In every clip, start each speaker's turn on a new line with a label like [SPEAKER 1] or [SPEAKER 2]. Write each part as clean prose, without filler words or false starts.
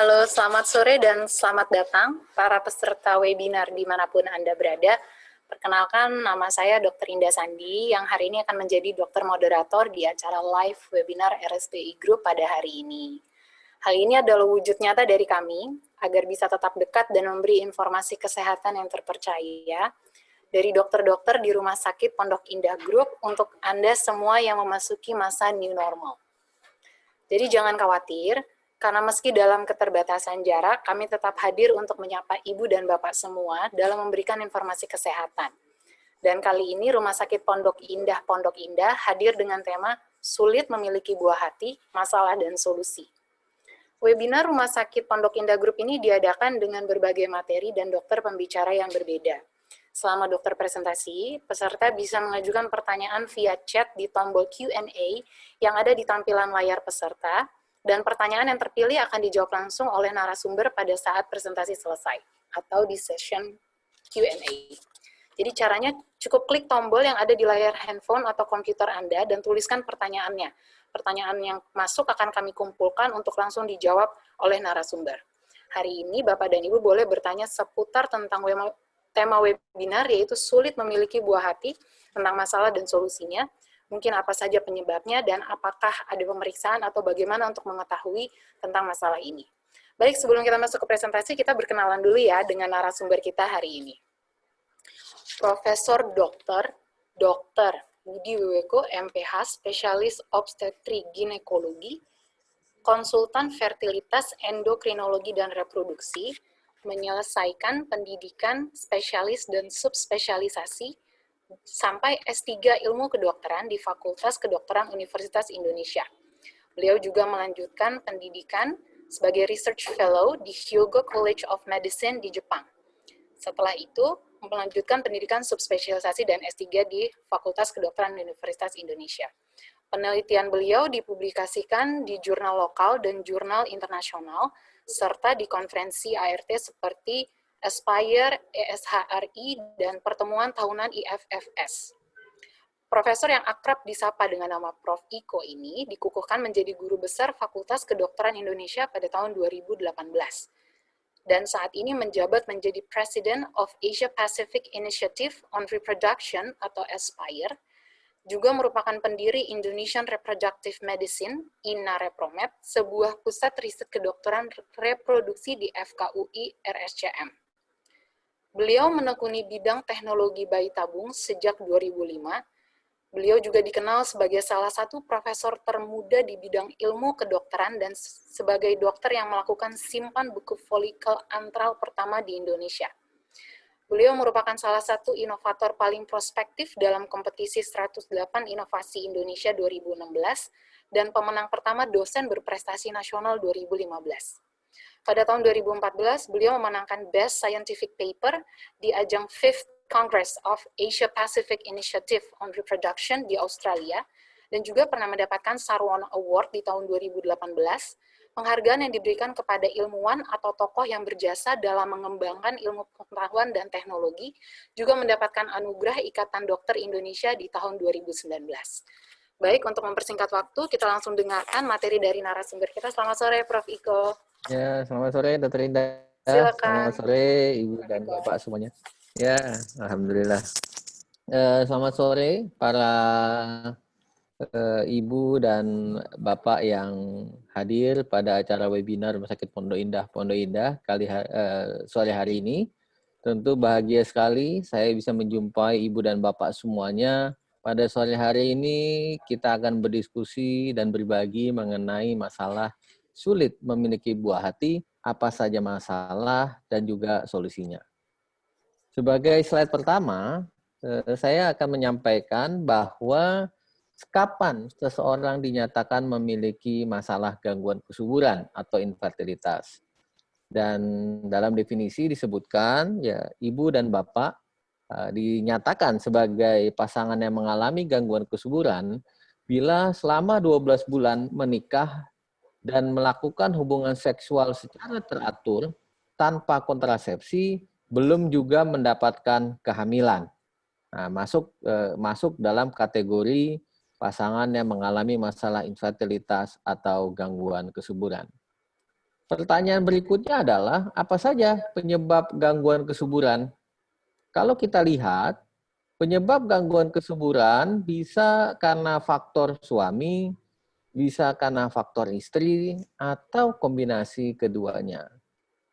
[SPEAKER 1] Halo, selamat sore dan selamat datang para peserta webinar dimanapun Anda berada. Perkenalkan, nama saya Dr. Indah Sandi yang hari ini akan menjadi dokter moderator di acara live webinar RSPI Group pada hari ini. Hal ini adalah wujud nyata dari kami agar bisa tetap dekat dan memberi informasi kesehatan yang terpercaya dari dokter-dokter di Rumah Sakit Pondok Indah Group untuk Anda semua yang memasuki masa new normal. Jadi jangan khawatir, karena meski dalam keterbatasan jarak, kami tetap hadir untuk menyapa Ibu dan Bapak semua dalam memberikan informasi kesehatan. Dan kali ini Rumah Sakit Pondok Indah hadir dengan tema Sulit Memiliki Buah Hati, Masalah dan Solusi. Webinar Rumah Sakit Pondok Indah Group ini diadakan dengan berbagai materi dan dokter pembicara yang berbeda. Selama dokter presentasi, peserta bisa mengajukan pertanyaan via chat di tombol Q&A yang ada di tampilan layar peserta, dan pertanyaan yang terpilih akan dijawab langsung oleh narasumber pada saat presentasi selesai, atau di session Q&A. Jadi caranya cukup klik tombol yang ada di layar handphone atau komputer Anda dan tuliskan pertanyaannya. Pertanyaan yang masuk akan kami kumpulkan untuk langsung dijawab oleh narasumber. Hari ini Bapak dan Ibu boleh bertanya seputar tentang tema webinar, yaitu sulit memiliki buah hati, tentang masalah dan solusinya, mungkin apa saja penyebabnya, dan apakah ada pemeriksaan atau bagaimana untuk mengetahui tentang masalah ini. Baik, sebelum kita masuk ke presentasi, kita berkenalan dulu ya dengan narasumber kita hari ini. Profesor Dr. Budi Wiweko, MPH, Spesialis Obstetri Ginekologi, Konsultan Fertilitas Endokrinologi dan Reproduksi, menyelesaikan pendidikan spesialis dan subspesialisasi sampai S3 Ilmu Kedokteran di Fakultas Kedokteran Universitas Indonesia. Beliau juga melanjutkan pendidikan sebagai Research Fellow di Hyogo College of Medicine di Jepang. Setelah itu, melanjutkan pendidikan subspesialisasi dan S3 di Fakultas Kedokteran Universitas Indonesia. Penelitian beliau dipublikasikan di jurnal lokal dan jurnal internasional, serta di konferensi ART seperti Aspire, ESHRI, dan pertemuan tahunan IFFS. Profesor yang akrab disapa dengan nama Prof. Iko ini dikukuhkan menjadi guru besar Fakultas Kedokteran Indonesia pada tahun 2018. Dan saat ini menjabat menjadi President of Asia Pacific Initiative on Reproduction atau Aspire, juga merupakan pendiri Indonesian Reproductive Medicine, INA-Repromed, sebuah pusat riset kedokteran reproduksi di FKUI RSCM. Beliau menekuni bidang teknologi bayi tabung sejak 2005. Beliau juga dikenal sebagai salah satu profesor termuda di bidang ilmu kedokteran dan sebagai dokter yang melakukan simpan buku folikel antral pertama di Indonesia. Beliau merupakan salah satu inovator paling prospektif dalam kompetisi 108 Inovasi Indonesia 2016 dan pemenang pertama dosen berprestasi nasional 2015. Pada tahun 2014, beliau memenangkan Best Scientific Paper di ajang 5th Congress of Asia Pacific Initiative on Reproduction di Australia, dan juga pernah mendapatkan Sarwono Award di tahun 2018, penghargaan yang diberikan kepada ilmuwan atau tokoh yang berjasa dalam mengembangkan ilmu pengetahuan dan teknologi, juga mendapatkan anugerah Ikatan Dokter Indonesia di tahun 2019. Baik, untuk mempersingkat waktu, kita langsung dengarkan materi dari narasumber kita. Selamat sore, Prof. Iko.
[SPEAKER 2] Ya, selamat sore, Dr. Indah.
[SPEAKER 1] Silakan.
[SPEAKER 2] Selamat sore, Ibu dan Bapak semuanya. Ya, Alhamdulillah. Selamat sore, para Ibu dan Bapak yang hadir pada acara webinar Rumah Sakit Pondok Indah sore hari ini. Tentu bahagia sekali saya bisa menjumpai Ibu dan Bapak semuanya. Pada sore hari ini kita akan berdiskusi dan berbagi mengenai masalah sulit memiliki buah hati, apa saja masalah dan juga solusinya. Sebagai slide pertama, saya akan menyampaikan bahwa kapan seseorang dinyatakan memiliki masalah gangguan kesuburan atau infertilitas. Dan dalam definisi disebutkan, ya, ibu dan bapak dinyatakan sebagai pasangan yang mengalami gangguan kesuburan bila selama 12 bulan menikah dan melakukan hubungan seksual secara teratur tanpa kontrasepsi, belum juga mendapatkan kehamilan. Nah, masuk dalam kategori pasangan yang mengalami masalah infertilitas atau gangguan kesuburan. Pertanyaan berikutnya adalah, apa saja penyebab gangguan kesuburan? Kalau kita lihat, penyebab gangguan kesuburan bisa karena faktor suami, bisa karena faktor istri, atau kombinasi keduanya.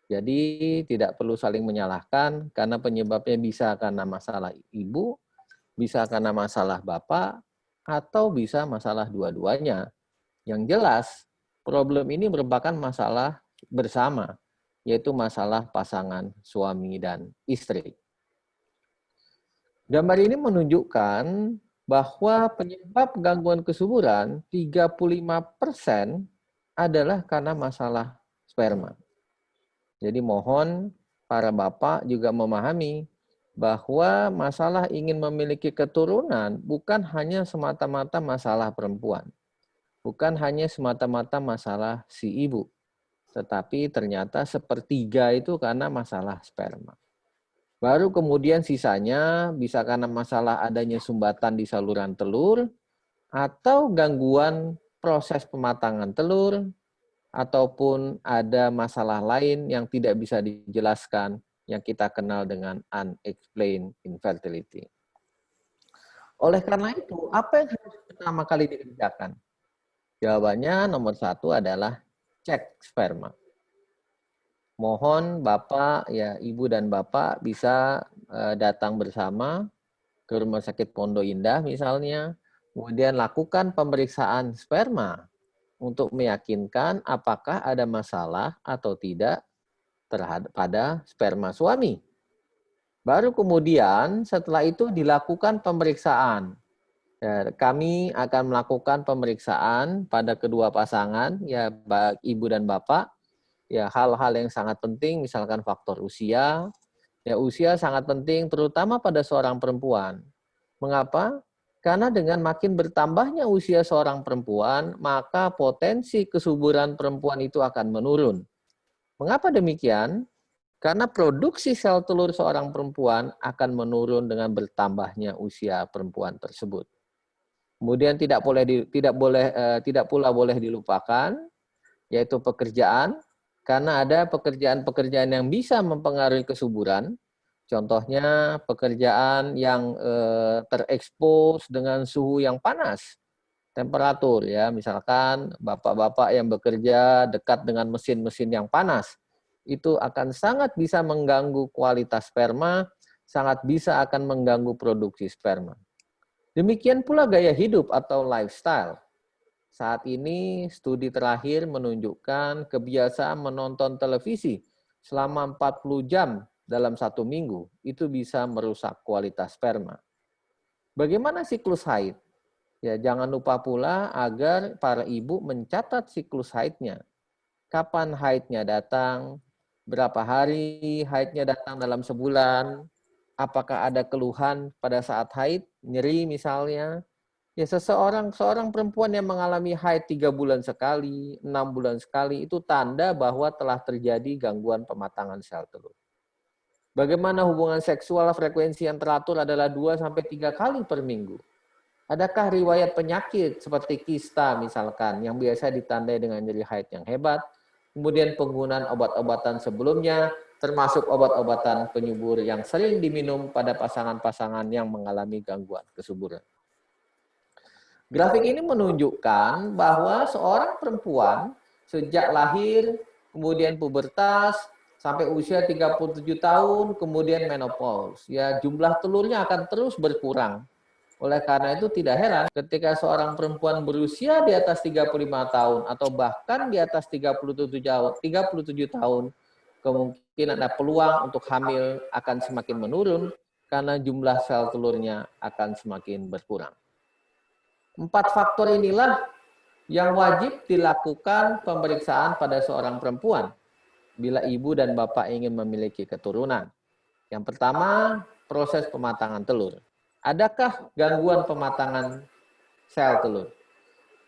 [SPEAKER 2] Jadi tidak perlu saling menyalahkan, karena penyebabnya bisa karena masalah ibu, bisa karena masalah bapak, atau bisa masalah dua-duanya. Yang jelas, problem ini merupakan masalah bersama, yaitu masalah pasangan suami dan istri. Gambar ini menunjukkan bahwa penyebab gangguan kesuburan 35% adalah karena masalah sperma. Jadi mohon para bapak juga memahami bahwa masalah ingin memiliki keturunan bukan hanya semata-mata masalah perempuan. Bukan hanya semata-mata masalah si ibu, tetapi ternyata sepertiga itu karena masalah sperma. Baru kemudian sisanya bisa karena masalah adanya sumbatan di saluran telur, atau gangguan proses pematangan telur, ataupun ada masalah lain yang tidak bisa dijelaskan yang kita kenal dengan unexplained infertility. Oleh karena itu, apa yang harus pertama kali dikerjakan? Jawabannya nomor 1 adalah cek sperma. Mohon Bapak, ya Ibu dan Bapak bisa datang bersama ke Rumah Sakit Pondok Indah misalnya, kemudian lakukan pemeriksaan sperma untuk meyakinkan apakah ada masalah atau tidak pada sperma suami. Baru kemudian setelah itu dilakukan pemeriksaan. Ya, kami akan melakukan pemeriksaan pada kedua pasangan, ya ibu dan bapak. Ya, hal-hal yang sangat penting, misalkan faktor usia. Ya, usia sangat penting, terutama pada seorang perempuan. Mengapa? Karena dengan makin bertambahnya usia seorang perempuan, maka potensi kesuburan perempuan itu akan menurun. Mengapa demikian? Karena produksi sel telur seorang perempuan akan menurun dengan bertambahnya usia perempuan tersebut. Kemudian tidak pula boleh dilupakan, yaitu pekerjaan, karena ada pekerjaan-pekerjaan yang bisa mempengaruhi kesuburan. Contohnya pekerjaan yang terekspos dengan suhu yang panas, temperatur ya, misalkan bapak-bapak yang bekerja dekat dengan mesin-mesin yang panas, itu akan sangat bisa mengganggu kualitas sperma, sangat bisa akan mengganggu produksi sperma. Demikian pula gaya hidup atau lifestyle. Saat ini studi terakhir menunjukkan kebiasaan menonton televisi selama 40 jam dalam 1 minggu itu bisa merusak kualitas sperma. Bagaimana siklus haid? Ya, jangan lupa pula agar para ibu mencatat siklus haidnya. Kapan haidnya datang? Berapa hari haidnya datang dalam sebulan? Apakah ada keluhan pada saat haid, nyeri misalnya? Ya, seorang perempuan yang mengalami haid 3 bulan sekali, 6 bulan sekali, itu tanda bahwa telah terjadi gangguan pematangan sel telur. Bagaimana hubungan seksual frekuensi yang teratur adalah 2-3 kali per minggu. Adakah riwayat penyakit seperti kista misalkan, yang biasa ditandai dengan nyeri haid yang hebat, kemudian penggunaan obat-obatan sebelumnya, termasuk obat-obatan penyubur yang sering diminum pada pasangan-pasangan yang mengalami gangguan kesuburan. Grafik ini menunjukkan bahwa seorang perempuan sejak lahir, kemudian pubertas, sampai usia 37 tahun, kemudian menopause. Ya, jumlah telurnya akan terus berkurang. Oleh karena itu tidak heran ketika seorang perempuan berusia di atas 35 tahun atau bahkan di atas 37 tahun, kemungkinan ada peluang untuk hamil akan semakin menurun karena jumlah sel telurnya akan semakin berkurang. 4 faktor inilah yang wajib dilakukan pemeriksaan pada seorang perempuan bila ibu dan bapak ingin memiliki keturunan. Yang pertama, proses pematangan telur. Adakah gangguan pematangan sel telur?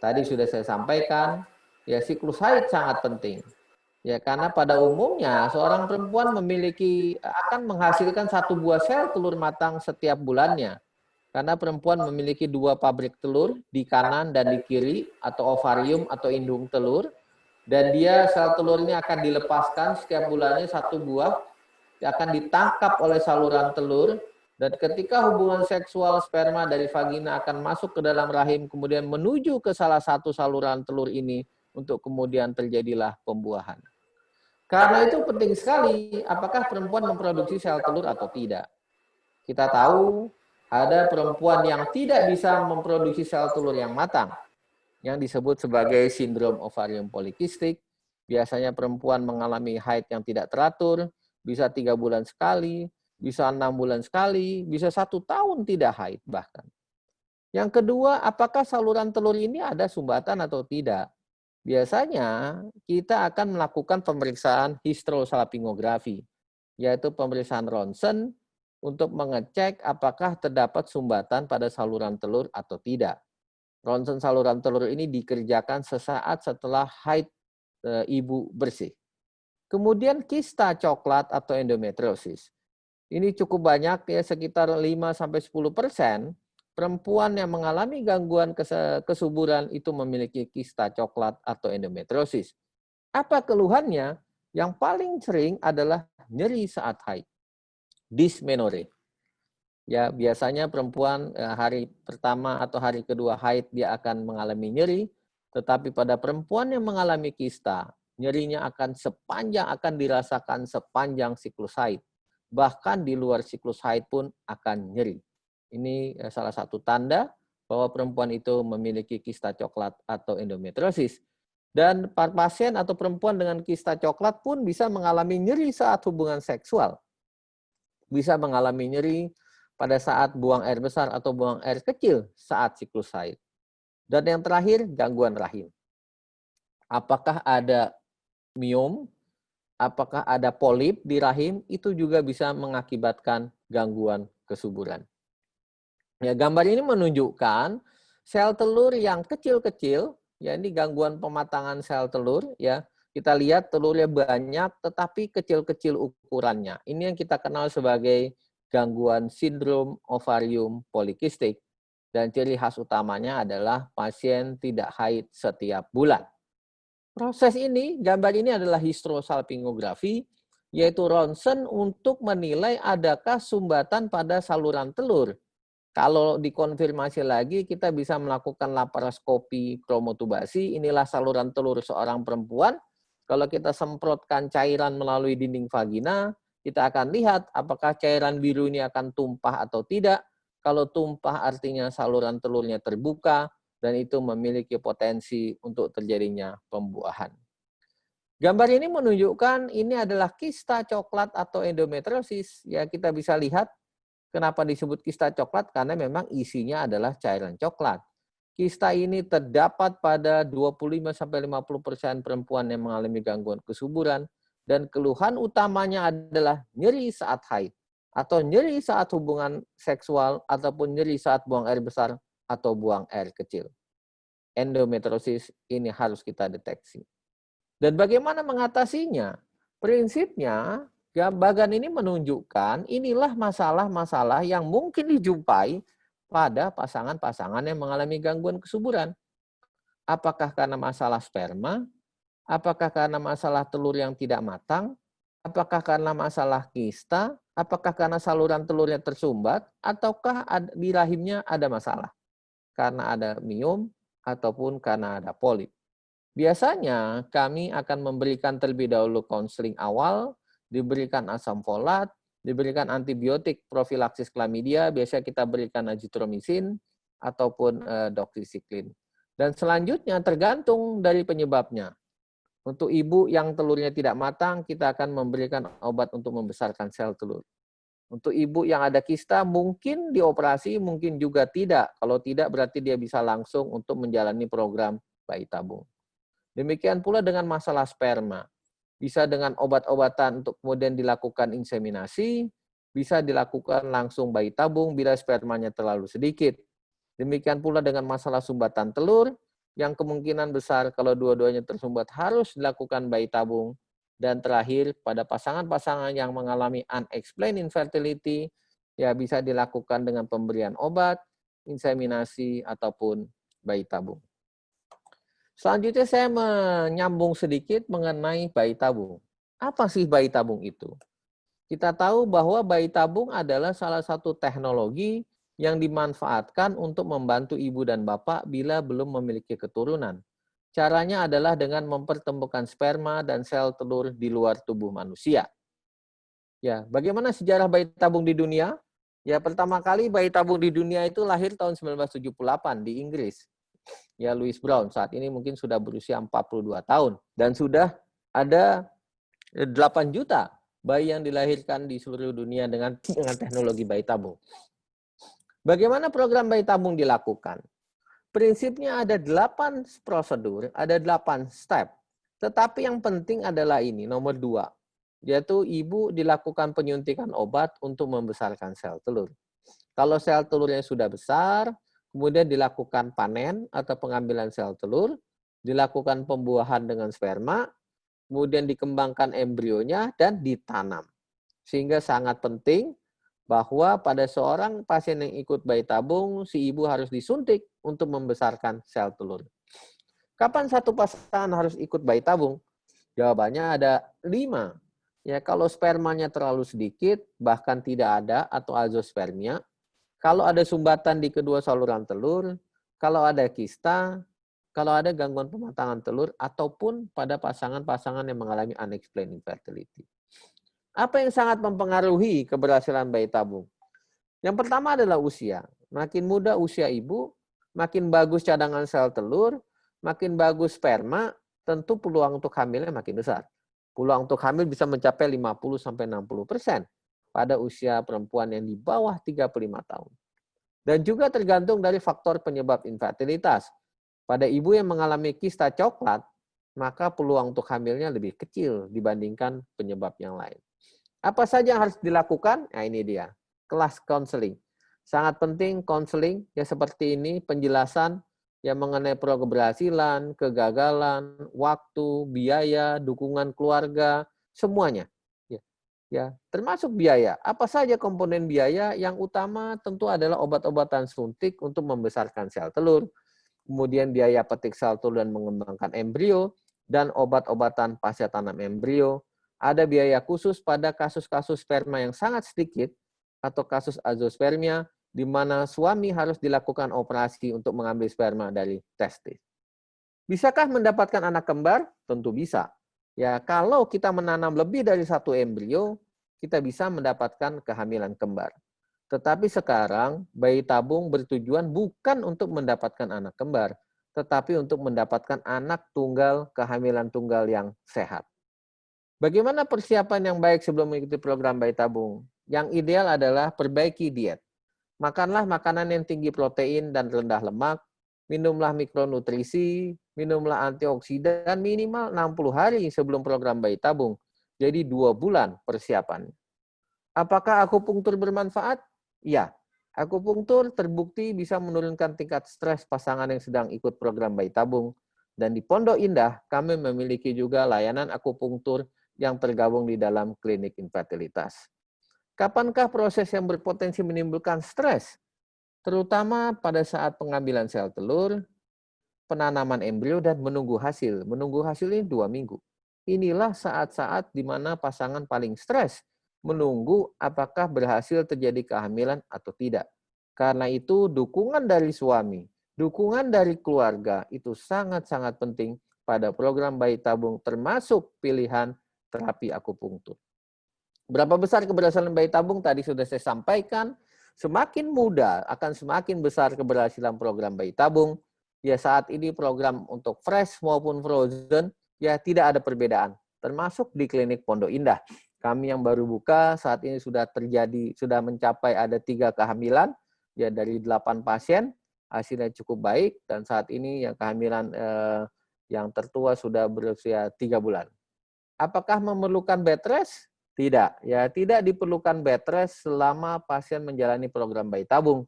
[SPEAKER 2] Tadi sudah saya sampaikan, ya siklus haid sangat penting. Ya, karena pada umumnya seorang perempuan akan menghasilkan 1 buah sel telur matang setiap bulannya. Karena perempuan memiliki 2 pabrik telur di kanan dan di kiri, atau ovarium atau indung telur. Dan dia sel telur ini akan dilepaskan setiap bulannya 1 buah, akan ditangkap oleh saluran telur, dan ketika hubungan seksual sperma dari vagina akan masuk ke dalam rahim, kemudian menuju ke salah satu saluran telur ini untuk kemudian terjadilah pembuahan. Karena itu penting sekali apakah perempuan memproduksi sel telur atau tidak. Kita tahu ada perempuan yang tidak bisa memproduksi sel telur yang matang, yang disebut sebagai sindrom ovarium polikistik. Biasanya perempuan mengalami haid yang tidak teratur, bisa 3 bulan sekali, bisa 6 bulan sekali, bisa 1 tahun tidak haid bahkan. Yang kedua, apakah saluran telur ini ada sumbatan atau tidak? Biasanya kita akan melakukan pemeriksaan histerosalpingografi, yaitu pemeriksaan ronsen untuk mengecek apakah terdapat sumbatan pada saluran telur atau tidak. Ronsen saluran telur ini dikerjakan sesaat setelah haid ibu bersih. Kemudian kista coklat atau endometriosis. Ini cukup banyak ya, sekitar 5-10% perempuan yang mengalami gangguan kesuburan itu memiliki kista coklat atau endometriosis. Apa keluhannya? Yang paling sering adalah nyeri saat haid, dysmenorrhea. Ya, biasanya perempuan hari pertama atau hari kedua haid dia akan mengalami nyeri, tetapi pada perempuan yang mengalami kista, nyerinya akan dirasakan sepanjang siklus haid. Bahkan di luar siklus haid pun akan nyeri. Ini salah satu tanda bahwa perempuan itu memiliki kista coklat atau endometriosis. Dan pasien atau perempuan dengan kista coklat pun bisa mengalami nyeri saat hubungan seksual. Bisa mengalami nyeri pada saat buang air besar atau buang air kecil saat siklus haid. Dan yang terakhir, gangguan rahim. Apakah ada miom, apakah ada polip di rahim, itu juga bisa mengakibatkan gangguan kesuburan. Ya, gambar ini menunjukkan sel telur yang kecil-kecil, ya ini gangguan pematangan sel telur, ya. Kita lihat telurnya banyak tetapi kecil-kecil ukurannya. Ini yang kita kenal sebagai gangguan sindrom ovarium polikistik. Dan ciri khas utamanya adalah pasien tidak haid setiap bulan. Proses ini, gambar ini adalah histerosalpingografi, yaitu ronsen untuk menilai adakah sumbatan pada saluran telur. Kalau dikonfirmasi lagi, kita bisa melakukan laparoskopi kromotubasi. Inilah saluran telur seorang perempuan. Kalau kita semprotkan cairan melalui dinding vagina, kita akan lihat apakah cairan biru ini akan tumpah atau tidak. Kalau tumpah artinya saluran telurnya terbuka dan itu memiliki potensi untuk terjadinya pembuahan. Gambar ini menunjukkan ini adalah kista coklat atau endometriosis. Ya, kita bisa lihat kenapa disebut kista coklat, karena memang isinya adalah cairan coklat. Kista ini terdapat pada 25-50% perempuan yang mengalami gangguan kesuburan, dan keluhan utamanya adalah nyeri saat haid, atau nyeri saat hubungan seksual, ataupun nyeri saat buang air besar atau buang air kecil. Endometriosis ini harus kita deteksi. Dan bagaimana mengatasinya? Prinsipnya, gambaran ini menunjukkan inilah masalah-masalah yang mungkin dijumpai pada pasangan-pasangan yang mengalami gangguan kesuburan. Apakah karena masalah sperma? Apakah karena masalah telur yang tidak matang? Apakah karena masalah kista? Apakah karena saluran telurnya tersumbat? Ataukah di rahimnya ada masalah? Karena ada miom ataupun karena ada polip. Biasanya kami akan memberikan terlebih dahulu konseling awal, diberikan asam folat, diberikan antibiotik profilaksis klamidia, biasanya kita berikan azitromisin ataupun doxycycline. Dan selanjutnya tergantung dari penyebabnya. Untuk ibu yang telurnya tidak matang, kita akan memberikan obat untuk membesarkan sel telur. Untuk ibu yang ada kista, mungkin dioperasi, mungkin juga tidak. Kalau tidak, berarti dia bisa langsung untuk menjalani program bayi tabung. Demikian pula dengan masalah sperma. Bisa dengan obat-obatan untuk kemudian dilakukan inseminasi, bisa dilakukan langsung bayi tabung bila spermanya terlalu sedikit. Demikian pula dengan masalah sumbatan telur, yang kemungkinan besar kalau dua-duanya tersumbat harus dilakukan bayi tabung. Dan terakhir, pada pasangan-pasangan yang mengalami unexplained infertility, ya bisa dilakukan dengan pemberian obat, inseminasi, ataupun bayi tabung. Selanjutnya saya menyambung sedikit mengenai bayi tabung. Apa sih bayi tabung itu? Kita tahu bahwa bayi tabung adalah salah satu teknologi yang dimanfaatkan untuk membantu ibu dan bapak bila belum memiliki keturunan. Caranya adalah dengan mempertemukan sperma dan sel telur di luar tubuh manusia. Ya, bagaimana sejarah bayi tabung di dunia? Ya, pertama kali bayi tabung di dunia itu lahir tahun 1978 di Inggris. Ya, Louis Brown saat ini mungkin sudah berusia 42 tahun dan sudah ada 8 juta bayi yang dilahirkan di seluruh dunia dengan teknologi bayi tabung. Bagaimana program bayi tabung dilakukan? Prinsipnya ada 8 prosedur, ada 8 step. Tetapi yang penting adalah ini, nomor 2, yaitu ibu dilakukan penyuntikan obat untuk membesarkan sel telur. Kalau sel telurnya sudah besar, kemudian dilakukan panen atau pengambilan sel telur, dilakukan pembuahan dengan sperma, kemudian dikembangkan embrionya dan ditanam. Sehingga sangat penting bahwa pada seorang pasien yang ikut bayi tabung, si ibu harus disuntik untuk membesarkan sel telur. Kapan satu pasangan harus ikut bayi tabung? Jawabannya ada 5. Ya, kalau spermanya terlalu sedikit, bahkan tidak ada atau azospermia, kalau ada sumbatan di kedua saluran telur, kalau ada kista, kalau ada gangguan pematangan telur, ataupun pada pasangan-pasangan yang mengalami unexplained infertility. Apa yang sangat mempengaruhi keberhasilan bayi tabung? Yang pertama adalah usia. Makin muda usia ibu, makin bagus cadangan sel telur, makin bagus sperma, tentu peluang untuk hamilnya makin besar. Peluang untuk hamil bisa mencapai 50-60% pada usia perempuan yang di bawah 35 tahun. Dan juga tergantung dari faktor penyebab infertilitas. Pada ibu yang mengalami kista coklat, maka peluang untuk hamilnya lebih kecil dibandingkan penyebab yang lain. Apa saja yang harus dilakukan? Nah, ini dia, kelas konseling. Sangat penting konseling, ya seperti ini, penjelasan yang mengenai keberhasilan, kegagalan, waktu, biaya, dukungan keluarga, semuanya. Ya, termasuk biaya. Apa saja komponen biaya? Yang utama tentu adalah obat-obatan suntik untuk membesarkan sel telur, kemudian biaya petik sel telur dan mengembangkan embrio, dan obat-obatan pasca tanam embrio. Ada biaya khusus pada kasus-kasus sperma yang sangat sedikit atau kasus azospermia, di mana suami harus dilakukan operasi untuk mengambil sperma dari testis. Bisakah mendapatkan anak kembar? Tentu bisa. Ya, kalau kita menanam lebih dari 1 embrio, kita bisa mendapatkan kehamilan kembar. Tetapi sekarang bayi tabung bertujuan bukan untuk mendapatkan anak kembar, tetapi untuk mendapatkan anak tunggal, kehamilan tunggal yang sehat. Bagaimana persiapan yang baik sebelum mengikuti program bayi tabung? Yang ideal adalah perbaiki diet. Makanlah makanan yang tinggi protein dan rendah lemak, minumlah mikronutrisi, minumlah antioksidan minimal 60 hari sebelum program bayi tabung. Jadi 2 bulan persiapan. Apakah akupunktur bermanfaat? Ya, akupunktur terbukti bisa menurunkan tingkat stres pasangan yang sedang ikut program bayi tabung. Dan di Pondok Indah, kami memiliki juga layanan akupunktur yang tergabung di dalam klinik infertilitas. Kapankah proses yang berpotensi menimbulkan stres? Terutama pada saat pengambilan sel telur, penanaman embrio, dan menunggu hasil. Menunggu hasil ini 2 minggu. Inilah saat-saat di mana pasangan paling stres, menunggu apakah berhasil terjadi kehamilan atau tidak. Karena itu dukungan dari suami, dukungan dari keluarga itu sangat-sangat penting pada program bayi tabung termasuk pilihan terapi akupunktur. Berapa besar keberhasilan bayi tabung tadi sudah saya sampaikan. Semakin muda akan semakin besar keberhasilan program bayi tabung. Ya saat ini program untuk fresh maupun frozen ya tidak ada perbedaan. Termasuk di klinik Pondok Indah. Kami yang baru buka saat ini sudah mencapai ada 3 kehamilan ya dari 8 pasien. Hasilnya cukup baik dan saat ini yang kehamilan yang tertua sudah berusia 3 bulan. Apakah memerlukan bed rest? Tidak, ya tidak diperlukan bed rest selama pasien menjalani program bayi tabung.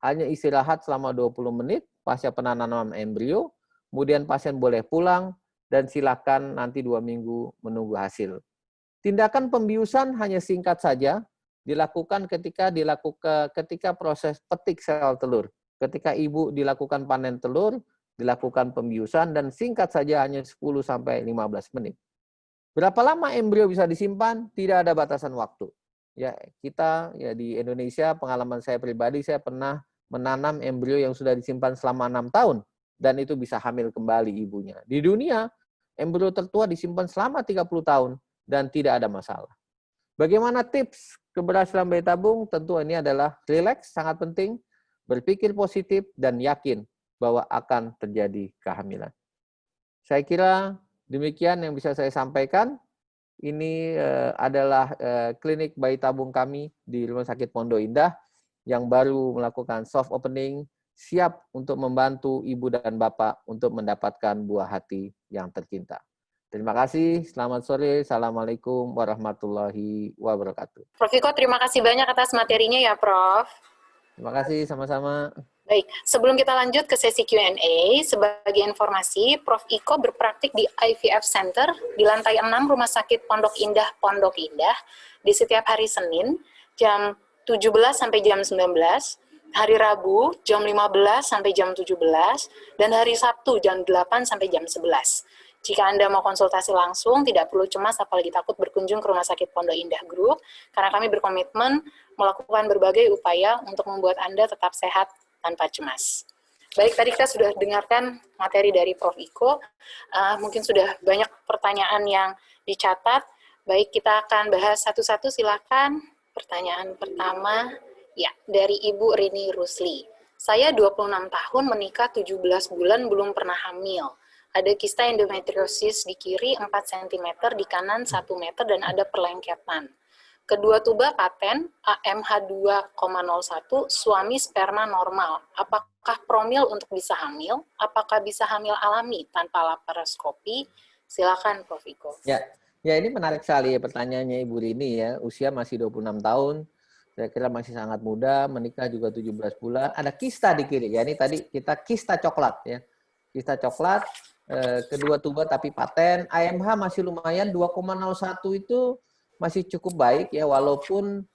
[SPEAKER 2] Hanya istirahat selama 20 menit pasca penanaman embrio, kemudian pasien boleh pulang dan silakan nanti 2 minggu menunggu hasil. Tindakan pembiusan hanya singkat saja, dilakukan ketika proses petik sel telur. Ketika ibu dilakukan panen telur, dilakukan pembiusan, dan singkat saja hanya 10-15 menit. Berapa lama embrio bisa disimpan? Tidak ada batasan waktu. Ya, kita ya di Indonesia, pengalaman saya pribadi, saya pernah menanam embrio yang sudah disimpan selama 6 tahun dan itu bisa hamil kembali ibunya. Di dunia, embrio tertua disimpan selama 30 tahun dan tidak ada masalah. Bagaimana tips keberhasilan bayi tabung? Tentu ini adalah relax, sangat penting, berpikir positif dan yakin bahwa akan terjadi kehamilan. Saya kira demikian yang bisa saya sampaikan. Ini adalah klinik bayi tabung kami di Rumah Sakit Pondok Indah yang baru melakukan soft opening, siap untuk membantu ibu dan bapak untuk mendapatkan buah hati yang tercinta. Terima kasih, selamat sore, assalamualaikum warahmatullahi wabarakatuh.
[SPEAKER 1] Prof. Iko, terima kasih banyak atas materinya ya, Prof.
[SPEAKER 2] Terima kasih, sama-sama.
[SPEAKER 1] Baik, sebelum kita lanjut ke sesi Q&A, sebagai informasi, Prof. Iko berpraktik di IVF Center di lantai 6 Rumah Sakit Pondok Indah, di setiap hari Senin, jam 17 sampai jam 19, hari Rabu, jam 15 sampai jam 17, dan hari Sabtu, jam 8 sampai jam 11. Jika Anda mau konsultasi langsung, tidak perlu cemas apalagi takut berkunjung ke Rumah Sakit Pondok Indah Group, karena kami berkomitmen melakukan berbagai upaya untuk membuat Anda tetap sehat tanpa cemas. Baik, tadi kita sudah dengarkan materi dari Prof. Iko. Mungkin sudah banyak pertanyaan yang dicatat. Baik, kita akan bahas satu-satu, silakan. Pertanyaan pertama, ya, dari Ibu Rini Rusli. Saya 26 tahun, menikah 17 bulan, belum pernah hamil. Ada kista endometriosis di kiri 4 cm, di kanan 1 meter, dan ada perlengketan. Kedua tuba paten, AMH 2,01, suami sperma normal. Apakah promil untuk bisa hamil? Apakah bisa hamil alami tanpa laparoskopi? Silakan, Prof. Iko.
[SPEAKER 2] Ya, ini menarik sekali ya pertanyaannya Ibu Rini ya. Usia masih 26 tahun, saya kira masih sangat muda, menikah juga 17 bulan. Ada kista di kiri, ya ini tadi kita kista coklat ya. Kista coklat, kedua tuba tapi paten, AMH masih lumayan, 2,01 itu masih cukup baik ya, walaupun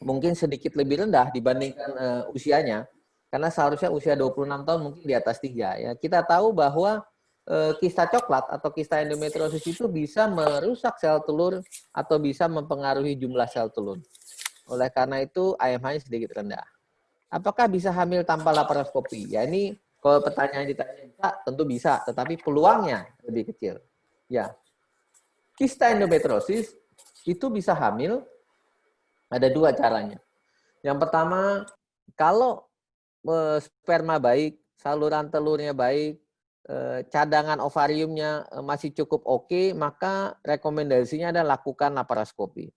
[SPEAKER 2] mungkin sedikit lebih rendah dibandingkan usianya, karena seharusnya usia 26 tahun mungkin di atas 3 ya. Kita tahu bahwa kista coklat atau kista endometriosis itu bisa merusak sel telur atau bisa mempengaruhi jumlah sel telur. Oleh karena itu AMH-nya sedikit rendah. Apakah bisa hamil tanpa laparoskopi? Ya ini kalau pertanyaan ditanya tentu bisa, tetapi peluangnya lebih kecil. Ya, kista endometriosis itu bisa hamil, ada 2 caranya. Yang pertama, kalau sperma baik, saluran telurnya baik, cadangan ovariumnya masih cukup oke, maka rekomendasinya adalah lakukan laparoskopi.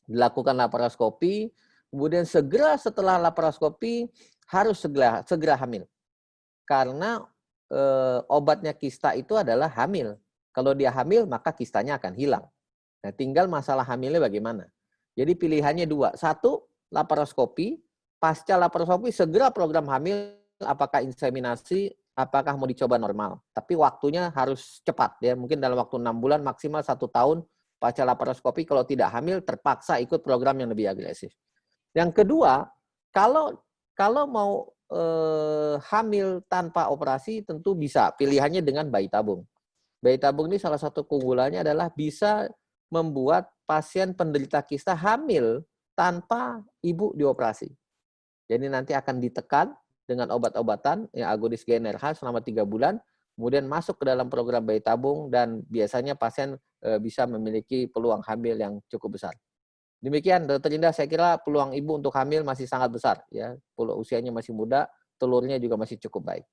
[SPEAKER 2] Dilakukan laparoskopi, kemudian segera setelah laparoskopi harus segera hamil. Karena obatnya kista itu adalah hamil. Kalau dia hamil, maka kistanya akan hilang. Nah, tinggal masalah hamilnya bagaimana. Jadi pilihannya 2. 1, laparoskopi. Pasca laparoskopi segera program hamil, apakah inseminasi, apakah mau dicoba normal. Tapi waktunya harus cepat ya. Mungkin dalam waktu 6 bulan, maksimal 1 tahun pasca laparoskopi. Kalau tidak hamil, terpaksa ikut program yang lebih agresif. Yang kedua, kalau mau hamil tanpa operasi tentu bisa. Pilihannya dengan bayi tabung. Bayi tabung ini salah satu keunggulannya adalah bisa membuat pasien penderita kista hamil tanpa ibu dioperasi. Jadi nanti akan ditekan dengan obat-obatan yang agonis GnRH selama 3 bulan, kemudian masuk ke dalam program bayi tabung dan biasanya pasien bisa memiliki peluang hamil yang cukup besar. Demikian, Dr. Indah, saya kira peluang ibu untuk hamil masih sangat besar ya. Usianya masih muda, telurnya juga masih cukup baik.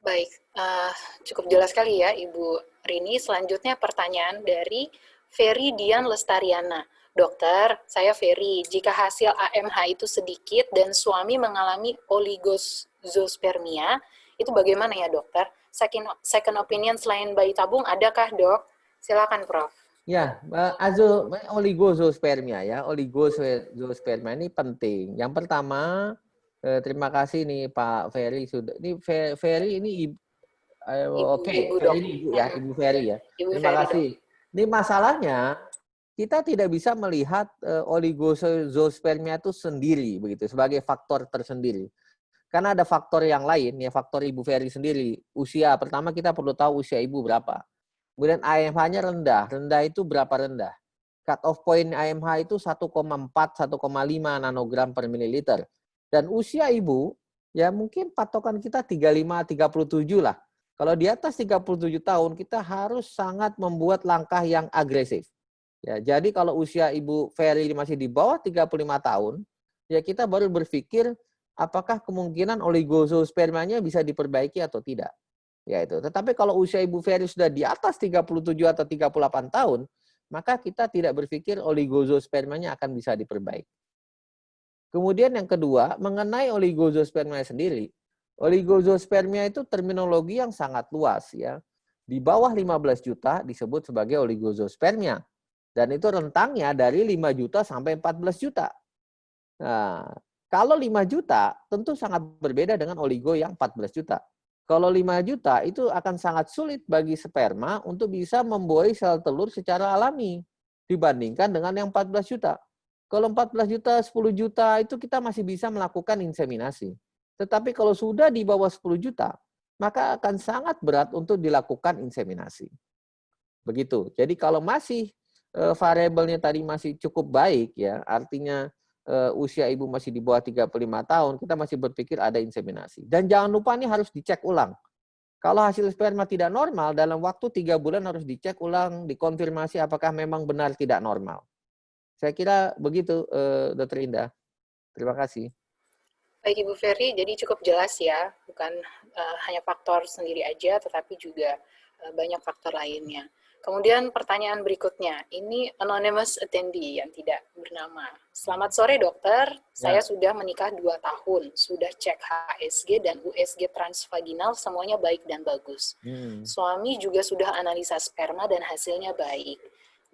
[SPEAKER 1] Baik, cukup jelas sekali ya Ibu Rini. Selanjutnya pertanyaan dari Ferry Dian Lestariana. Dokter, saya Ferry. Jika hasil AMH itu sedikit dan suami mengalami oligospermia, itu bagaimana ya dokter? Second opinion selain bayi tabung, adakah dok? Silakan Prof.
[SPEAKER 2] Ya, oligospermia ya. Oligospermia ini penting. Yang pertama, terima kasih nih Pak Ferry sudah. Ini Ferry ini oke, ini Ibu ya, Ibu Ferry ya. Terima kasih. Ini masalahnya kita tidak bisa melihat oligospermia itu sendiri begitu sebagai faktor tersendiri. Karena ada faktor yang lain, ya faktor Ibu Ferry sendiri. Usia, pertama kita perlu tahu usia Ibu berapa. Kemudian AMH-nya rendah. Rendah itu berapa rendah? Cut off point AMH itu 1,4, 1,5 nanogram per mililiter. Dan usia Ibu, ya mungkin patokan kita 35, 37 lah. Kalau di atas 37 tahun, kita harus sangat membuat langkah yang agresif. Ya, jadi kalau usia Ibu Ferry masih di bawah 35 tahun, ya kita baru berpikir apakah kemungkinan oligospermanya bisa diperbaiki atau tidak. Ya itu. Tetapi kalau usia Ibu Ferry sudah di atas 37 atau 38 tahun, maka kita tidak berpikir oligospermanya akan bisa diperbaiki. Kemudian yang kedua, mengenai oligospermia sendiri. Oligospermia itu terminologi yang sangat luas ya. Di bawah 15 juta disebut sebagai oligospermia. Dan itu rentangnya dari 5 juta sampai 14 juta. Nah, kalau 5 juta tentu sangat berbeda dengan oligo yang 14 juta. Kalau 5 juta itu akan sangat sulit bagi sperma untuk bisa membuai sel telur secara alami dibandingkan dengan yang 14 juta. Kalau 14 juta, 10 juta itu kita masih bisa melakukan inseminasi. Tetapi kalau sudah di bawah 10 juta, maka akan sangat berat untuk dilakukan inseminasi. Begitu. Jadi kalau masih variabelnya tadi masih cukup baik ya, artinya usia ibu masih di bawah 35 tahun, kita masih berpikir ada inseminasi. Dan jangan lupa ini harus dicek ulang. Kalau hasil sperma tidak normal, dalam waktu 3 bulan harus dicek ulang, dikonfirmasi apakah memang benar tidak normal. Saya kira begitu, Dr. Indah. Terima kasih.
[SPEAKER 1] Baik Ibu Ferry, jadi cukup jelas ya, bukan hanya faktor sendiri aja, tetapi juga banyak faktor lainnya. Kemudian pertanyaan berikutnya, ini anonymous attendee yang tidak bernama. Selamat sore dokter, saya sudah menikah 2 tahun, sudah cek HSG dan USG transvaginal semuanya baik dan bagus. Suami juga sudah analisa sperma dan hasilnya baik.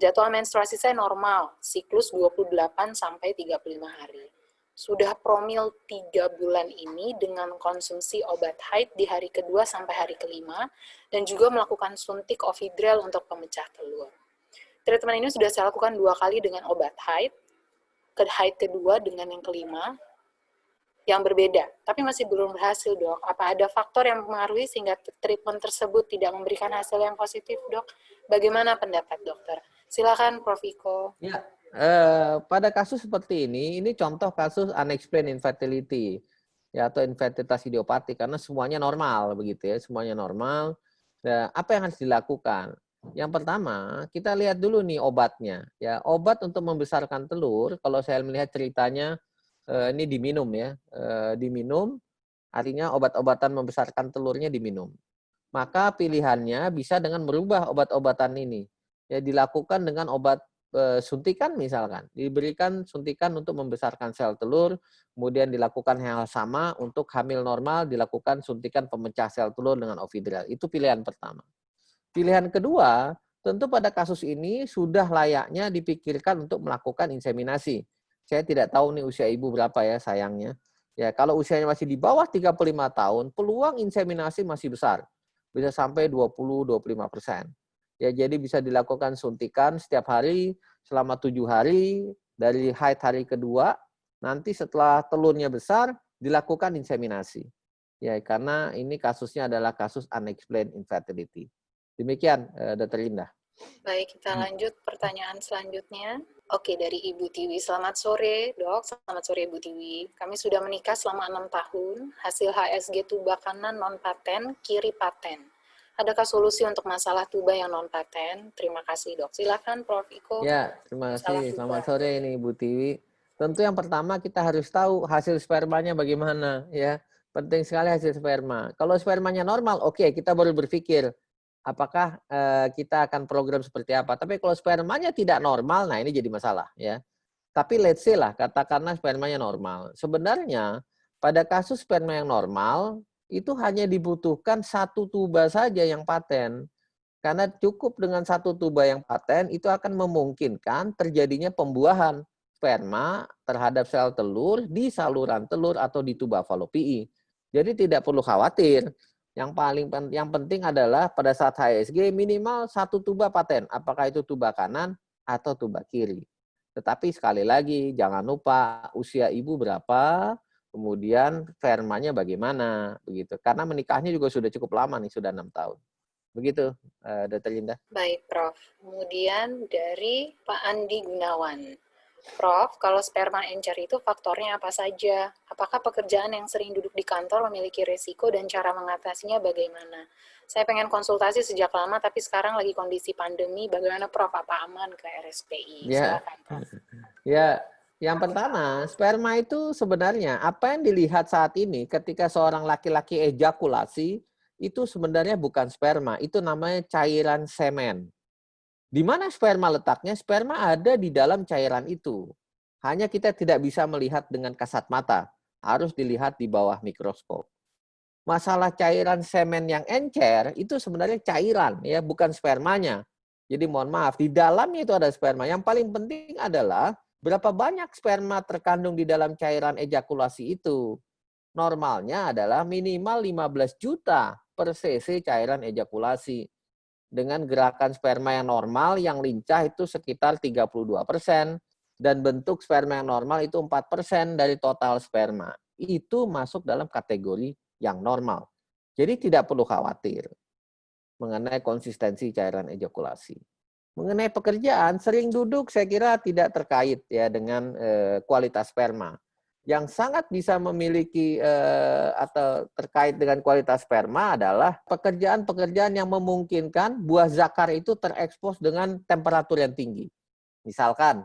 [SPEAKER 1] Jadwal menstruasi saya normal, siklus 28 sampai 35 hari. Sudah promil 3 bulan ini dengan konsumsi obat haid di hari kedua sampai hari kelima, dan juga melakukan suntik Ovidrel untuk pemecah telur. Treatment ini sudah saya lakukan 2 kali dengan obat haid, haid kedua dengan yang kelima, yang berbeda, tapi masih belum berhasil dok. Apa ada faktor yang mempengaruhi sehingga treatment tersebut tidak memberikan hasil yang positif dok? Bagaimana pendapat dokter? Silakan Prof. Iko.
[SPEAKER 2] Ya. Pada kasus seperti ini contoh kasus unexplained infertility ya, atau infertilitas idiopatik karena semuanya normal begitu ya, semuanya normal. Nah, apa yang harus dilakukan? Yang pertama, kita lihat dulu nih obatnya. Ya, obat untuk membesarkan telur, kalau saya melihat ceritanya ini diminum ya, diminum, artinya obat-obatan membesarkan telurnya diminum. Maka pilihannya bisa dengan merubah obat-obatan ini. Ya, dilakukan dengan obat suntikan misalkan, diberikan suntikan untuk membesarkan sel telur, kemudian dilakukan hal sama untuk hamil normal, dilakukan suntikan pemecah sel telur dengan Ovidrel. Itu pilihan pertama. Pilihan kedua, tentu pada kasus ini sudah layaknya dipikirkan untuk melakukan inseminasi. Saya tidak tahu nih usia ibu berapa ya sayangnya. Ya, kalau usianya masih di bawah 35 tahun, peluang inseminasi masih besar. Bisa sampai 20-25%. Ya, jadi bisa dilakukan suntikan setiap hari selama 7 hari dari haid hari kedua. Nanti setelah telurnya besar dilakukan inseminasi. Ya, karena ini kasusnya adalah kasus unexplained infertility. Demikian, Dr. Indah.
[SPEAKER 1] Baik, kita lanjut pertanyaan selanjutnya. Oke, dari Ibu Tiwi. Selamat sore, dok. Selamat sore, Ibu Tiwi. Kami sudah menikah selama 6 tahun. Hasil HSG tuba kanan non-paten, kiri paten. Adakah solusi untuk masalah tuba yang non-paten? Terima kasih, dok. Silakan, Prof. Iko.
[SPEAKER 2] Ya, terima kasih. Selamat sore ini, Ibu Tiwi. Tentu yang pertama kita harus tahu hasil spermanya bagaimana. Ya, penting sekali hasil sperma. Kalau spermanya normal, oke, kita baru berpikir apakah kita akan program seperti apa. Tapi kalau spermanya tidak normal, nah ini jadi masalah. Ya. Tapi let's say lah, katakanlah spermanya normal. Sebenarnya pada kasus sperma yang normal, itu hanya dibutuhkan 1 tuba saja yang paten. Karena cukup dengan 1 tuba yang paten, itu akan memungkinkan terjadinya pembuahan sperma terhadap sel telur di saluran telur atau di tuba falopii. Jadi tidak perlu khawatir. Yang penting adalah pada saat HSG minimal 1 tuba paten, apakah itu tuba kanan atau tuba kiri. Tetapi sekali lagi jangan lupa usia ibu berapa, kemudian spermanya bagaimana, begitu. Karena menikahnya juga sudah cukup lama nih, sudah 6 tahun. Begitu, Dr. Linda.
[SPEAKER 1] Baik, Prof. Kemudian dari Pak Andi Gunawan. Prof, kalau sperma encer itu faktornya apa saja? Apakah pekerjaan yang sering duduk di kantor memiliki resiko dan cara mengatasinya bagaimana? Saya pengen konsultasi sejak lama, tapi sekarang lagi kondisi pandemi. Bagaimana, Prof? Apa aman ke RSPI?
[SPEAKER 2] Ya,
[SPEAKER 1] Silakan, Prof.
[SPEAKER 2] ya. Yang pertama, sperma itu sebenarnya apa yang dilihat saat ini ketika seorang laki-laki ejakulasi itu sebenarnya bukan sperma, itu namanya cairan semen. Di mana sperma letaknya? Sperma ada di dalam cairan itu. Hanya kita tidak bisa melihat dengan kasat mata, harus dilihat di bawah mikroskop. Masalah cairan semen yang encer itu sebenarnya cairan ya, bukan spermanya. Jadi mohon maaf, di dalamnya itu ada sperma. Yang paling penting adalah berapa banyak sperma terkandung di dalam cairan ejakulasi itu. Normalnya adalah minimal 15 juta per cc cairan ejakulasi. Dengan gerakan sperma yang normal, yang lincah itu sekitar 32%. Dan bentuk sperma yang normal itu 4% dari total sperma. Itu masuk dalam kategori yang normal. Jadi tidak perlu khawatir mengenai konsistensi cairan ejakulasi. Mengenai pekerjaan, sering duduk saya kira tidak terkait ya dengan kualitas sperma. Yang sangat bisa memiliki atau terkait dengan kualitas sperma adalah pekerjaan-pekerjaan yang memungkinkan buah zakar itu terekspos dengan temperatur yang tinggi. Misalkan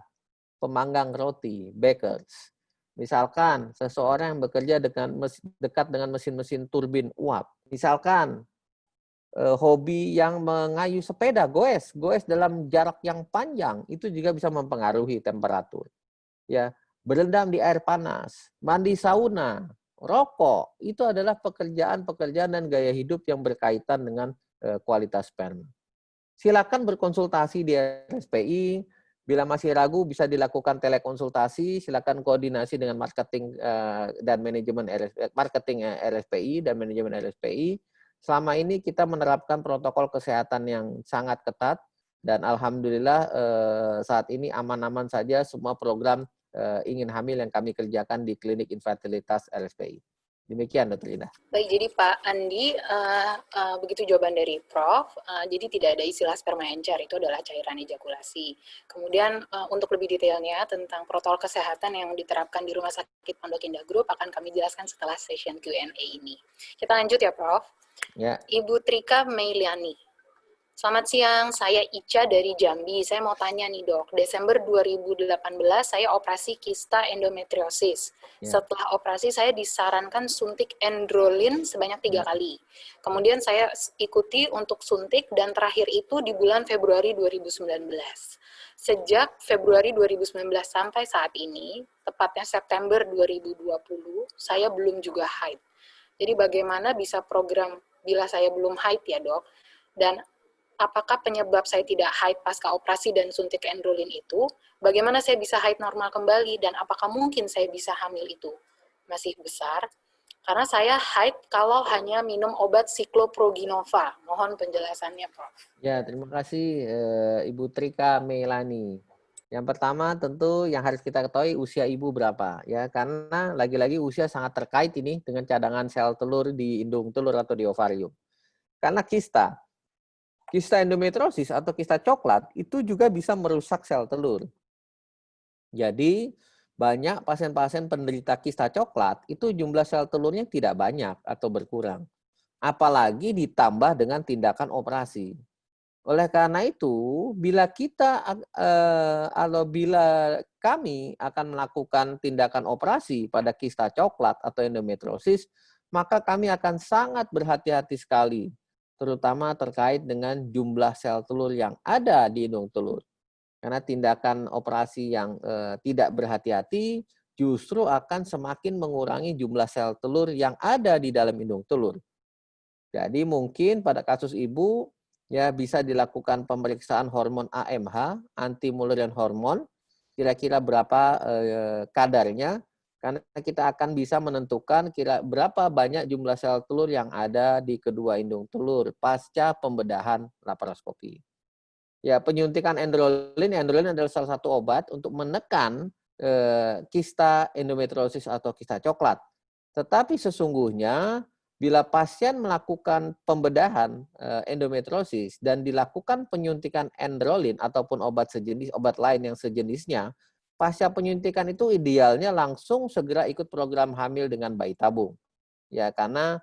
[SPEAKER 2] pemanggang roti, bakers. Misalkan seseorang yang bekerja dekat dengan mesin-mesin turbin uap. Misalkan hobi yang mengayuh sepeda, goes dalam jarak yang panjang, itu juga bisa mempengaruhi temperatur. Ya, berendam di air panas, mandi sauna, rokok, itu adalah pekerjaan-pekerjaan dan gaya hidup yang berkaitan dengan kualitas sperma. Silakan berkonsultasi di RSPI. Bila masih ragu bisa dilakukan telekonsultasi, silakan koordinasi dengan marketing dan manajemen RSPI dan manajemen RSPI. Selama ini kita menerapkan protokol kesehatan yang sangat ketat dan alhamdulillah saat ini aman-aman saja semua program ingin hamil yang kami kerjakan di klinik infertilitas RSPI. Demikian, Dr. Indah.
[SPEAKER 1] Baik, jadi Pak Andi, begitu jawaban dari Prof. Jadi tidak ada istilah sperma encer, itu adalah cairan ejakulasi. Kemudian untuk lebih detailnya tentang protokol kesehatan yang diterapkan di Rumah Sakit Pondok Indah Group akan kami jelaskan setelah session Q&A ini. Kita lanjut ya, Prof.
[SPEAKER 2] Ya.
[SPEAKER 1] Ibu Trika Meiliani. Selamat siang, saya Ica dari Jambi. Saya mau tanya nih dok, Desember 2018 saya operasi kista endometriosis.
[SPEAKER 2] Ya.
[SPEAKER 1] Setelah operasi saya disarankan suntik Endrolin sebanyak 3 kali. Kemudian saya ikuti untuk suntik dan terakhir itu di bulan Februari 2019. Sejak Februari 2019 sampai saat ini, tepatnya September 2020, saya belum juga haid. Jadi bagaimana bisa program bila saya belum haid ya dok? Dan apakah penyebab saya tidak haid pasca operasi dan suntik Endrolin itu, bagaimana saya bisa haid normal kembali, dan apakah mungkin saya bisa hamil itu masih besar? Karena saya haid kalau hanya minum obat Cycloproginova. Mohon penjelasannya, Prof.
[SPEAKER 2] Ya, terima kasih Ibu Trika Meilani. Yang pertama tentu yang harus kita ketahui usia ibu berapa ya, karena lagi-lagi usia sangat terkait ini dengan cadangan sel telur di indung telur atau di ovarium. Karena kista endometriosis atau kista coklat itu juga bisa merusak sel telur. Jadi banyak pasien-pasien penderita kista coklat itu jumlah sel telurnya tidak banyak atau berkurang. Apalagi ditambah dengan tindakan operasi. Oleh karena itu, bila kami akan melakukan tindakan operasi pada kista coklat atau endometriosis, maka kami akan sangat berhati-hati sekali, terutama terkait dengan jumlah sel telur yang ada di indung telur. Karena tindakan operasi yang tidak berhati-hati justru akan semakin mengurangi jumlah sel telur yang ada di dalam indung telur. Jadi mungkin pada kasus ibu ya bisa dilakukan pemeriksaan hormon AMH, anti-Mullerian hormon, kira-kira berapa kadarnya. Karena kita akan bisa menentukan berapa banyak jumlah sel telur yang ada di kedua indung telur pasca pembedahan laparoskopi. Ya, penyuntikan Endrolin adalah salah satu obat untuk menekan kista endometriosis atau kista coklat. Tetapi sesungguhnya bila pasien melakukan pembedahan endometriosis dan dilakukan penyuntikan androlin ataupun obat sejenis, obat lain yang sejenisnya, pasca penyuntikan itu idealnya langsung segera ikut program hamil dengan bayi tabung. Ya, karena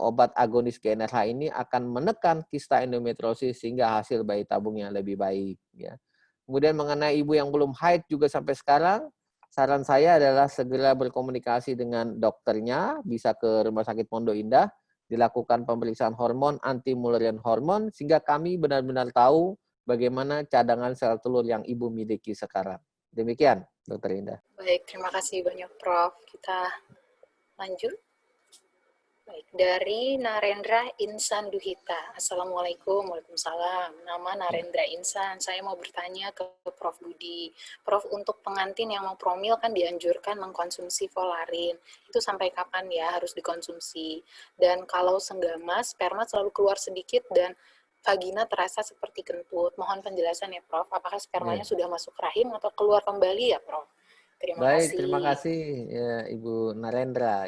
[SPEAKER 2] obat agonis GnRH ini akan menekan kista endometriosis sehingga hasil bayi tabungnya lebih baik. Ya. Kemudian mengenai ibu yang belum haid juga sampai sekarang, saran saya adalah segera berkomunikasi dengan dokternya, bisa ke Rumah Sakit Pondok Indah, dilakukan pemeriksaan hormon, anti Mullerian hormon, sehingga kami benar-benar tahu bagaimana cadangan sel telur yang ibu miliki sekarang. Demikian, Dokter Indah.
[SPEAKER 1] Baik, terima kasih banyak Prof. Kita lanjut. Baik, dari Narendra Insan Duhita. Assalamualaikum, waalaikumsalam. Nama Narendra Insan. Saya mau bertanya ke Prof. Budi. Prof, untuk pengantin yang mau promil kan dianjurkan mengkonsumsi Volarin. Itu sampai kapan ya harus dikonsumsi? Dan kalau senggama, sperma selalu keluar sedikit dan vagina terasa seperti kentut. Mohon penjelasan ya, Prof. Apakah spermanya sudah masuk rahim atau keluar kembali ya, Prof? Terima
[SPEAKER 2] Baik,
[SPEAKER 1] kasih.
[SPEAKER 2] terima kasih ya, Ibu Narendra.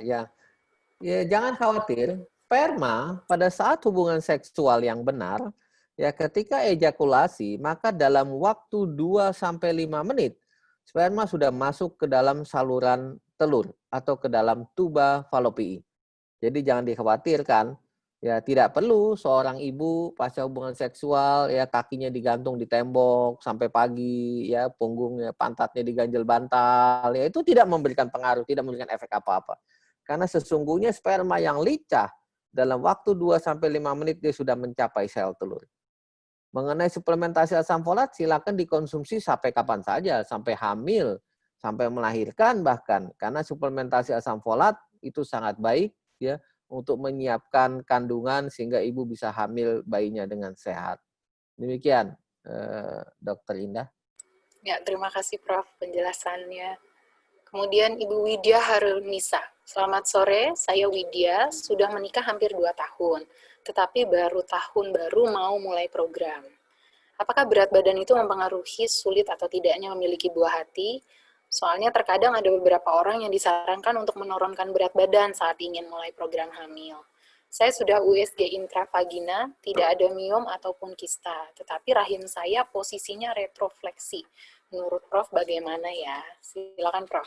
[SPEAKER 2] Ya, jangan khawatir. Sperma pada saat hubungan seksual yang benar, ya ketika ejakulasi, maka dalam waktu 2-5 menit, sperma sudah masuk ke dalam saluran telur atau ke dalam tuba falopii. Jadi jangan dikhawatirkan. Ya, tidak perlu seorang ibu pasca hubungan seksual ya kakinya digantung di tembok sampai pagi, ya punggungnya, pantatnya diganjel bantal. Ya itu tidak memberikan pengaruh, tidak memberikan efek apa-apa. Karena sesungguhnya sperma yang lincah dalam waktu 2-5 menit dia sudah mencapai sel telur. Mengenai suplementasi asam folat silakan dikonsumsi sampai kapan saja, sampai hamil, sampai melahirkan bahkan. Karena suplementasi asam folat itu sangat baik ya untuk menyiapkan kandungan sehingga ibu bisa hamil bayinya dengan sehat. Demikian, Dokter Indah.
[SPEAKER 1] Ya, terima kasih Prof penjelasannya. Kemudian Ibu Widya Harunisa. Selamat sore, saya Widya, sudah menikah hampir 2 tahun, tetapi baru tahun baru mau mulai program. Apakah berat badan itu mempengaruhi sulit atau tidaknya memiliki buah hati? Soalnya terkadang ada beberapa orang yang disarankan untuk menurunkan berat badan saat ingin mulai program hamil. Saya sudah USG intravagina, tidak ada miom ataupun kista, tetapi rahim saya posisinya retrofleksi. Menurut Prof bagaimana ya? Silakan Prof.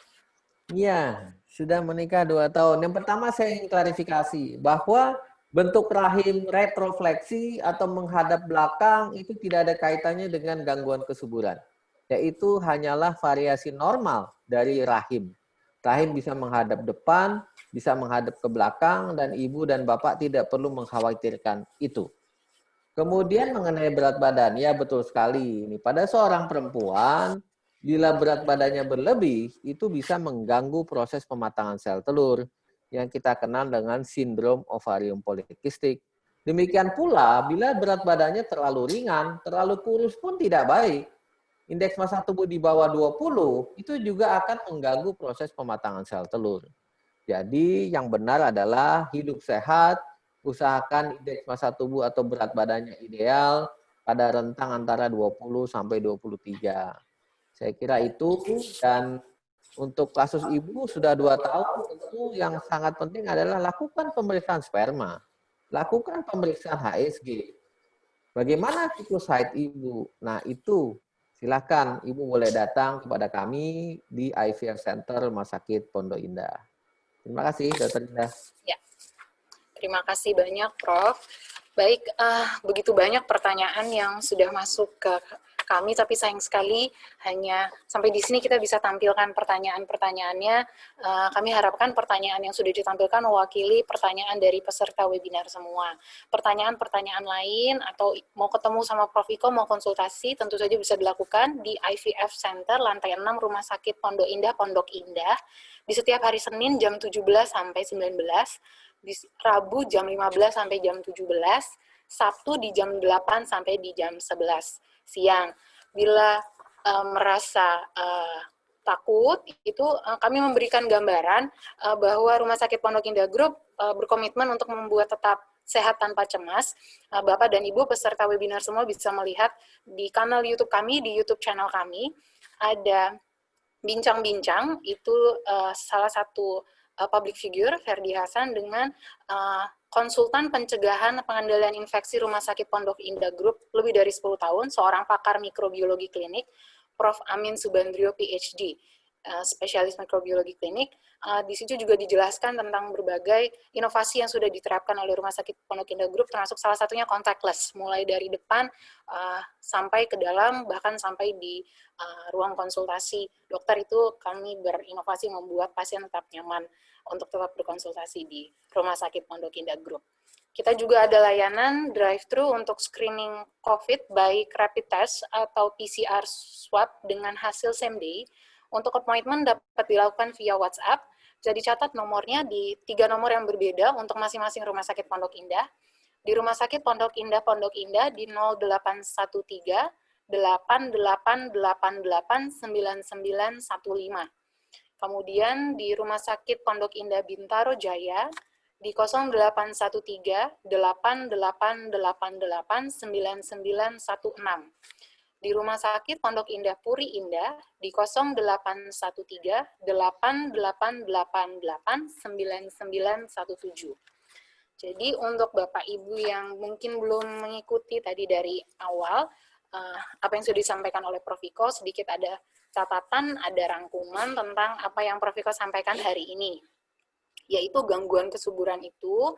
[SPEAKER 2] Iya, sudah menikah 2 tahun. Yang pertama saya ingin klarifikasi bahwa bentuk rahim retrofleksi atau menghadap belakang itu tidak ada kaitannya dengan gangguan kesuburan. Yaitu hanyalah variasi normal dari rahim. Rahim bisa menghadap depan, bisa menghadap ke belakang, dan ibu dan bapak tidak perlu mengkhawatirkan itu. Kemudian mengenai berat badan, ya betul sekali. Ini pada seorang perempuan, bila berat badannya berlebih, itu bisa mengganggu proses pematangan sel telur yang kita kenal dengan sindrom ovarium polikistik. Demikian pula, bila berat badannya terlalu ringan, terlalu kurus pun tidak baik. Indeks massa tubuh di bawah 20 itu juga akan mengganggu proses pematangan sel telur. Jadi yang benar adalah hidup sehat, usahakan indeks massa tubuh atau berat badannya ideal pada rentang antara 20 sampai 23. Saya kira itu, dan untuk kasus ibu sudah 2 tahun, tentu yang sangat penting adalah lakukan pemeriksaan sperma, lakukan pemeriksaan HSG. Bagaimana siklus haid ibu? Nah itu silakan ibu boleh datang kepada kami di IVF Center Rumah Sakit Pondok Indah. Terima kasih, Dr. Indah.
[SPEAKER 1] Ya, terima kasih banyak, Prof. Baik, begitu banyak pertanyaan yang sudah masuk ke kami, tapi sayang sekali hanya sampai di sini kita bisa tampilkan pertanyaan-pertanyaannya. Kami harapkan pertanyaan yang sudah ditampilkan mewakili pertanyaan dari peserta webinar semua. Pertanyaan-pertanyaan lain atau mau ketemu sama Prof. Iko, mau konsultasi, tentu saja bisa dilakukan di IVF Center, lantai 6, Rumah Sakit Pondok Indah, di setiap hari Senin jam 17 sampai 19, di Rabu jam 15 sampai jam 17, Sabtu di jam 8 sampai di jam 11 siang. Bila merasa takut, itu kami memberikan gambaran bahwa Rumah Sakit Pondok Indah Group berkomitmen untuk membuat tetap sehat tanpa cemas. Bapak dan Ibu peserta webinar semua bisa melihat di kanal YouTube kami, di YouTube channel kami, ada bincang-bincang, itu salah satu public figure, Ferdi Hasan, dengan konsultan pencegahan pengendalian infeksi Rumah Sakit Pondok Indah Group lebih dari 10 tahun, seorang pakar mikrobiologi klinik, Prof. Amin Subandrio, PhD, spesialis mikrobiologi klinik. Di situ juga dijelaskan tentang berbagai inovasi yang sudah diterapkan oleh Rumah Sakit Pondok Indah Group, termasuk salah satunya contactless, mulai dari depan sampai ke dalam, bahkan sampai di ruang konsultasi dokter itu kami berinovasi membuat pasien tetap nyaman untuk tetap berkonsultasi di Rumah Sakit Pondok Indah Group. Kita juga ada layanan drive-thru untuk screening COVID baik rapid test atau PCR swab dengan hasil same day. Untuk appointment dapat dilakukan via WhatsApp. Jadi catat nomornya di 3 nomor yang berbeda untuk masing-masing Rumah Sakit Pondok Indah. Di Rumah Sakit Pondok Indah di 0813 8888 9915. Kemudian di Rumah Sakit Pondok Indah Bintaro Jaya di 0813 8888 9916. Di Rumah Sakit Pondok Indah Puri Indah di 0813 8888 9917. Jadi untuk Bapak Ibu yang mungkin belum mengikuti tadi dari awal, apa yang sudah disampaikan oleh Prof. Iko, sedikit ada catatan, ada rangkuman tentang apa yang Prof. Iko sampaikan hari ini, yaitu gangguan kesuburan itu,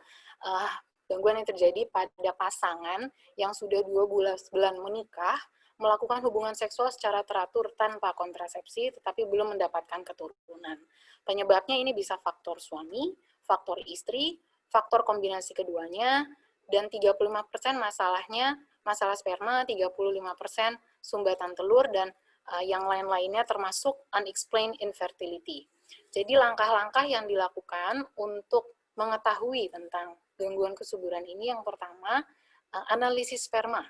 [SPEAKER 1] gangguan yang terjadi pada pasangan yang sudah 2 bulan menikah, melakukan hubungan seksual secara teratur tanpa kontrasepsi, tetapi belum mendapatkan keturunan. Penyebabnya ini bisa faktor suami, faktor istri, faktor kombinasi keduanya, dan 35% masalahnya masalah sperma, 35% sumbatan telur, dan yang lain-lainnya termasuk unexplained infertility. Jadi langkah-langkah yang dilakukan untuk mengetahui tentang gangguan kesuburan ini, yang pertama, analisis sperma,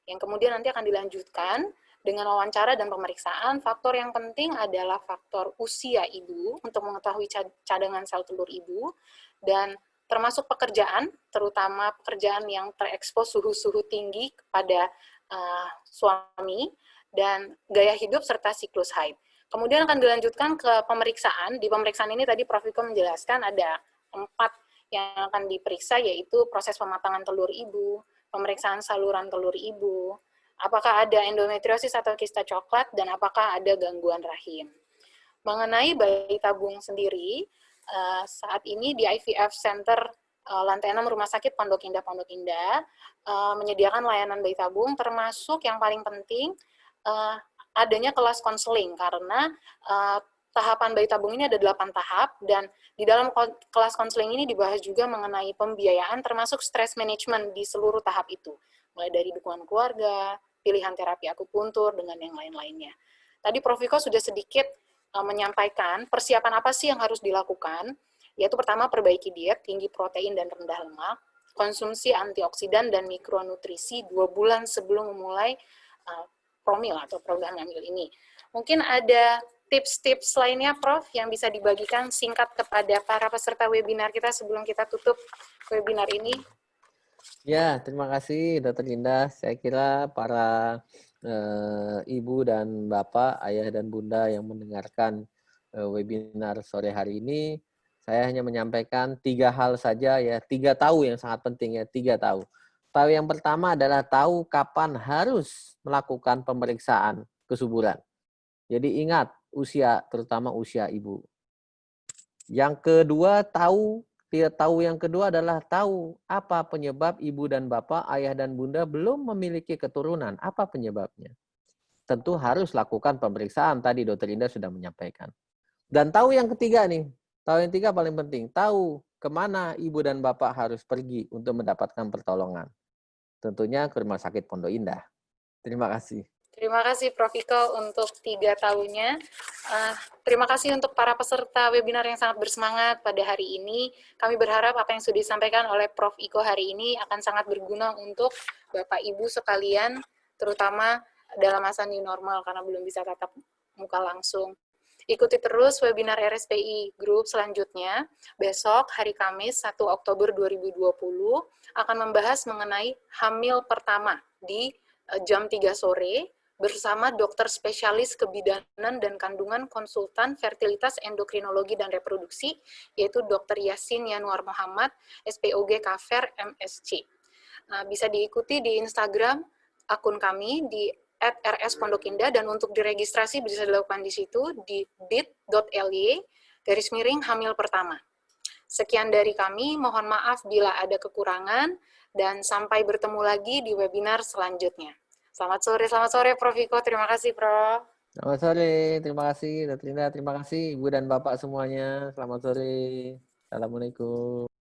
[SPEAKER 1] yang kemudian nanti akan dilanjutkan dengan wawancara dan pemeriksaan. Faktor yang penting adalah faktor usia ibu untuk mengetahui cadangan sel telur ibu, dan termasuk pekerjaan, terutama pekerjaan yang terekspos suhu-suhu tinggi kepada suami, dan gaya hidup serta siklus haid. Kemudian akan dilanjutkan ke pemeriksaan. Di pemeriksaan ini tadi Prof. Iko menjelaskan ada 4 yang akan diperiksa, yaitu proses pematangan telur ibu, pemeriksaan saluran telur ibu, apakah ada endometriosis atau kista coklat, dan apakah ada gangguan rahim. Mengenai bayi tabung sendiri, saat ini di IVF Center lantai 6 Rumah Sakit Pondok Indah menyediakan layanan bayi tabung, termasuk yang paling penting adanya kelas konseling, karena tahapan bayi tabung ini ada 8 tahap, dan di dalam kelas konseling ini dibahas juga mengenai pembiayaan termasuk stress management di seluruh tahap itu, mulai dari dukungan keluarga, pilihan terapi akupuntur, dengan yang lain-lainnya. Tadi Prof. Iko sudah sedikit menyampaikan persiapan apa sih yang harus dilakukan, yaitu pertama perbaiki diet, tinggi protein dan rendah lemak, konsumsi antioksidan dan mikronutrisi 2 bulan sebelum memulai promil atau program hamil ini. Mungkin ada tips-tips lainnya, Prof, yang bisa dibagikan singkat kepada para peserta webinar kita sebelum kita tutup webinar ini?
[SPEAKER 2] Ya, terima kasih Dr. Indah. Saya kira para ibu dan bapak, ayah dan bunda yang mendengarkan webinar sore hari ini, saya hanya menyampaikan 3 hal saja ya, 3 tahu yang sangat penting ya, 3 tahu. Tahu yang pertama adalah tahu kapan harus melakukan pemeriksaan kesuburan. Jadi ingat usia, terutama usia ibu. Yang kedua, tahu yang kedua adalah tahu apa penyebab ibu dan bapak, ayah dan bunda belum memiliki keturunan. Apa penyebabnya? Tentu harus lakukan pemeriksaan. Tadi Dr. Indah sudah menyampaikan. Dan tahu yang ketiga nih. Tahu yang ketiga paling penting. Tahu kemana ibu dan bapak harus pergi untuk mendapatkan pertolongan. Tentunya ke Rumah Sakit Pondok Indah. Terima kasih.
[SPEAKER 1] Terima kasih Prof. Iko untuk 3 tahunnya. Terima kasih untuk para peserta webinar yang sangat bersemangat pada hari ini. Kami berharap apa yang sudah disampaikan oleh Prof. Iko hari ini akan sangat berguna untuk Bapak Ibu sekalian, terutama dalam masa new normal karena belum bisa tatap muka langsung. Ikuti terus webinar RSPI Group selanjutnya. Besok hari Kamis 1 Oktober 2020 akan membahas mengenai hamil pertama di jam 3 sore. bersama dokter spesialis kebidanan dan kandungan konsultan fertilitas endokrinologi dan reproduksi, yaitu Dr. Yasin Yanuar Muhammad, SPOG Kafer MSc. Nah, bisa diikuti di Instagram akun kami di @rs_pondokindah, dan untuk diregistrasi bisa dilakukan di situ di bit.ly/hamil pertama. Sekian dari kami, mohon maaf bila ada kekurangan, dan sampai bertemu lagi di webinar selanjutnya. Selamat sore Prof. Viko, terima kasih Prof.
[SPEAKER 2] Selamat sore, terima kasih Dr. Linda, terima kasih Ibu dan Bapak semuanya. Selamat sore. Assalamualaikum.